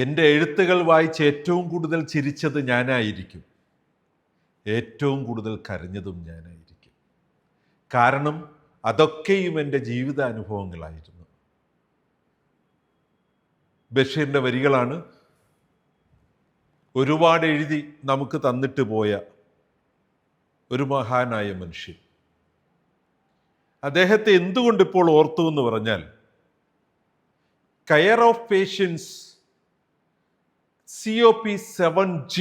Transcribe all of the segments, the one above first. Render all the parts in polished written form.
എൻ്റെ എഴുത്തുകൾ വായിച്ച് ഏറ്റവും കൂടുതൽ ചിരിച്ചത് ഞാനായിരിക്കും, ഏറ്റവും കൂടുതൽ കരഞ്ഞതും ഞാനായിരിക്കും. കാരണം അതൊക്കെയും എൻ്റെ ജീവിതാനുഭവങ്ങളായിരുന്നു. ബഷീറിൻ്റെ വരികളാണ്. ഒരുപാട് എഴുതി നമുക്ക് തന്നിട്ട് പോയ ഒരു മഹാനായ മനുഷ്യൻ. അദ്ദേഹത്തെ എന്തുകൊണ്ട് ഇപ്പോൾ ഓർത്തു എന്ന് പറഞ്ഞാൽ, കെയർ ഓഫ് പേഷ്യൻസ് COP7G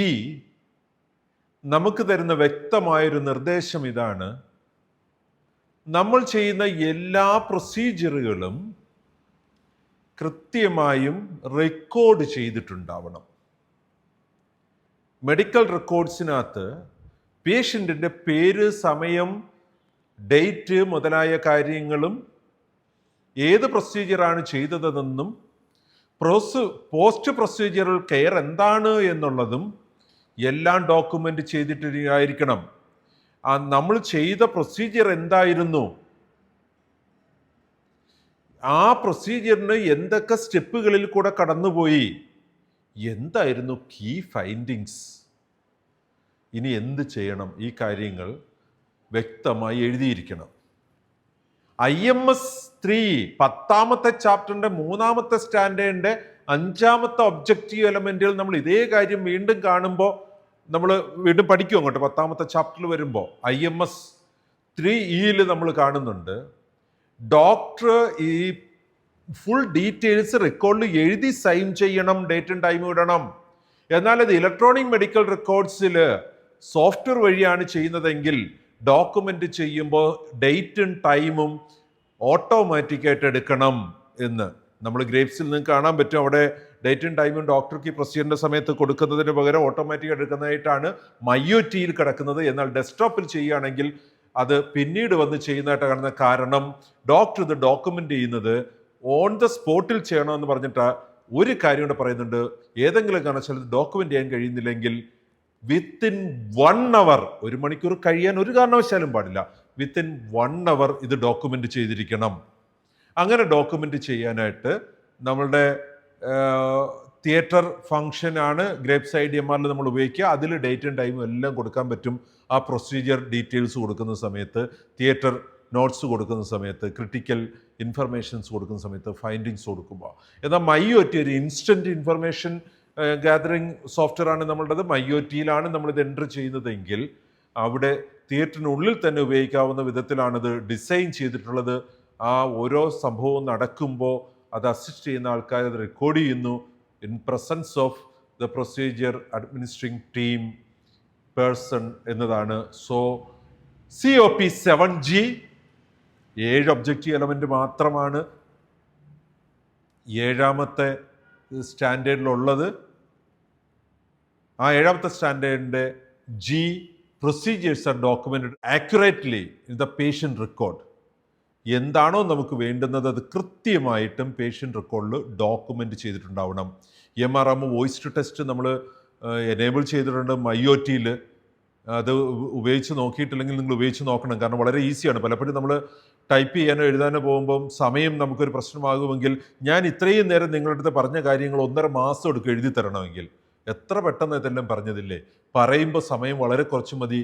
നമുക്ക് തരുന്ന വ്യക്തമായൊരു നിർദ്ദേശം ഇതാണ്: നമ്മൾ ചെയ്യുന്ന എല്ലാ പ്രൊസീജിയറുകളും കൃത്യമായും റെക്കോർഡ് ചെയ്തിട്ടുണ്ടാവണം. മെഡിക്കൽ റെക്കോർഡ്സിനകത്ത് പേഷ്യൻറ്റിൻ്റെ പേര്, സമയം, ഡേറ്റ് മുതലായ കാര്യങ്ങളും ഏത് പ്രൊസീജിയറാണ് ചെയ്തതെന്നും പോസ്റ്റ് പ്രൊസീജിയറൽ കെയർ എന്താണ് എന്നുള്ളതും എല്ലാം ഡോക്യുമെൻ്റ് ചെയ്തിട്ടായിരിക്കണം. നമ്മൾ ചെയ്ത പ്രൊസീജിയർ എന്തായിരുന്നു, ആ പ്രൊസീജിയറിന് എന്തൊക്കെ സ്റ്റെപ്പുകളിൽ കൂടെ കടന്നുപോയി, എന്തായിരുന്നു കീ ഫൈൻഡിങ്സ്, ഇനി എന്ത് ചെയ്യണം, ഈ കാര്യങ്ങൾ വ്യക്തമായി എഴുതിയിരിക്കണം. IMS 3 10ാമത്തെ ചാപ്റ്ററിൻ്റെ 3ാമത്തെ സ്റ്റാൻഡേർഡിൻ്റെ 5ാമത്തെ ഒബ്ജക്റ്റീവ് എലമെൻറ്റുകൾ നമ്മൾ ഇതേ കാര്യം വീണ്ടും കാണുമ്പോൾ നമ്മൾ വീണ്ടും പഠിക്കും. അങ്ങോട്ട് 10ാമത്തെ ചാപ്റ്ററിൽ വരുമ്പോൾ IMS 3E നമ്മൾ കാണുന്നുണ്ട്, ഡോക്ടർ ഈ ഫുൾ ഡീറ്റെയിൽസ് റെക്കോർഡിൽ എഴുതി സൈൻ ചെയ്യണം, ഡേറ്റും ടൈമും ഇടണം. എന്നാൽ അത് ഇലക്ട്രോണിക് മെഡിക്കൽ റെക്കോർഡ്സിൽ സോഫ്റ്റ്വെയർ വഴിയാണ് ചെയ്യുന്നതെങ്കിൽ ഡോക്യുമെൻ്റ് ചെയ്യുമ്പോൾ ഡേറ്റും ടൈമും ഓട്ടോമാറ്റിക്കായിട്ട് എടുക്കണം എന്ന് നമ്മൾ ഗ്രേപ്സിൽ നിന്ന് കാണാൻ പറ്റും. അവിടെ ഡേറ്റും ടൈമും ഡോക്ടർക്ക് ഈ പ്രൊസീജിയറിൻ്റെ സമയത്ത് കൊടുക്കുന്നതിന് പകരം ഓട്ടോമാറ്റിക് എടുക്കുന്നതായിട്ടാണ് മയോറ്റിയിൽ കിടക്കുന്നത്. എന്നാൽ ഡെസ്ക്ടോപ്പിൽ ചെയ്യുകയാണെങ്കിൽ അത് പിന്നീട് വന്ന് ചെയ്യുന്നതായിട്ട് കാണുന്ന. കാരണം ഡോക്ടർ ഇത് ഡോക്യുമെൻ്റ് ചെയ്യുന്നത് ഓൺ ദ സ്പോട്ടിൽ ചെയ്യണമെന്ന് പറഞ്ഞിട്ട് ഒരു കാര്യം കൂടെ പറയുന്നുണ്ട്: ഏതെങ്കിലും കാരണവശാൽ ഡോക്യുമെൻ്റ് ചെയ്യാൻ കഴിയുന്നില്ലെങ്കിൽ വിത്തിൻ 1 hour, 1 മണിക്കൂർ കഴിയാൻ ഒരു കാരണവശാലും പാടില്ല, വിത്തിൻ 1 hour ഇത് ഡോക്യുമെൻ്റ് ചെയ്തിരിക്കണം. അങ്ങനെ ഡോക്യുമെൻ്റ് ചെയ്യാനായിട്ട് നമ്മളുടെ തിയേറ്റർ ഫങ്ഷനാണ് ഗ്രേപ്സ് IDMRൽ നമ്മൾ ഉപയോഗിക്കുക. അതിൽ ഡേറ്റും ടൈമും എല്ലാം കൊടുക്കാൻ പറ്റും. ആ പ്രൊസീജിയർ ഡീറ്റെയിൽസ് കൊടുക്കുന്ന സമയത്ത്, തിയേറ്റർ നോട്ട്സ് കൊടുക്കുന്ന സമയത്ത്, ക്രിട്ടിക്കൽ ഇൻഫർമേഷൻസ് കൊടുക്കുന്ന സമയത്ത്, ഫൈൻഡിങ്സ് കൊടുക്കുമ്പോൾ. എന്നാൽ മൈഒറ്റി ഒരു ഇൻസ്റ്റൻറ്റ് ഇൻഫർമേഷൻ ഗാദറിങ് സോഫ്റ്റ്വെയർ ആണ് നമ്മളുടേത്. മൈഒറ്റിയിലാണ് നമ്മളിത് എൻ്റർ ചെയ്യുന്നതെങ്കിൽ അവിടെ തിയേറ്ററിനുള്ളിൽ തന്നെ ഉപയോഗിക്കാവുന്ന വിധത്തിലാണിത് ഡിസൈൻ ചെയ്തിട്ടുള്ളത്. ആ ഓരോ സംഭവവും നടക്കുമ്പോൾ അത് അസിസ്റ്റ് ചെയ്യുന്ന ആൾക്കാർ അത് റെക്കോർഡ് ചെയ്യുന്നു in presence of the procedure administrating team person എന്നതാണ്. സോ COP7G 7 ഒബ്ജക്റ്റീവ് എലമെൻ്റ് മാത്രമാണ് 7ാമത്തെ സ്റ്റാൻഡേർഡിലുള്ളത്. ആ 7ാമത്തെ സ്റ്റാൻഡേർഡിൻ്റെ G procedures are documented accurately in the patient record. എന്താണോ നമുക്ക് വേണ്ടുന്നത് അത് കൃത്യമായിട്ടും പേഷ്യൻ്റ് റെക്കോർഡിൽ ഡോക്യുമെൻ്റ് ചെയ്തിട്ടുണ്ടാവണം. MRM വോയിസ് ടു ടെസ്റ്റ് നമ്മൾ എനേബിൾ ചെയ്തിട്ടുണ്ട് മൈഒറ്റിയിൽ. അത് ഉപയോഗിച്ച് നോക്കിയിട്ടില്ലെങ്കിൽ നിങ്ങൾ ഉപയോഗിച്ച് നോക്കണം. കാരണം വളരെ ഈസിയാണ്. പലപ്പോഴും നമ്മൾ ടൈപ്പ് ചെയ്യാനോ എഴുതാനോ പോകുമ്പം സമയം നമുക്കൊരു പ്രശ്നമാകുമെങ്കിൽ, ഞാൻ ഇത്രയും നേരം നിങ്ങളുടെ അടുത്ത് പറഞ്ഞ കാര്യങ്ങൾ 1.5 മാസം എടുക്കും എഴുതി തരണമെങ്കിൽ, എത്ര പെട്ടെന്ന് ഇതെല്ലാം പറഞ്ഞതില്ലേ. പറയുമ്പോൾ സമയം വളരെ കുറച്ച് മതി.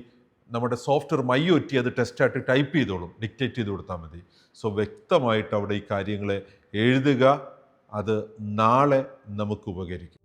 നമ്മുടെ സോഫ്റ്റ്വെയർ മൈഒറ്റി അത് ടെസ്റ്റായിട്ട് ടൈപ്പ് ചെയ്തോളും, ഡിക്റ്റേറ്റ് ചെയ്ത് കൊടുത്താൽ മതി. സോ വ്യക്തമായിട്ട് അവിടെ ഈ കാര്യങ്ങളെ എഴുതുക. അത് നാളെ നമുക്ക് ഉപകരിക്കും.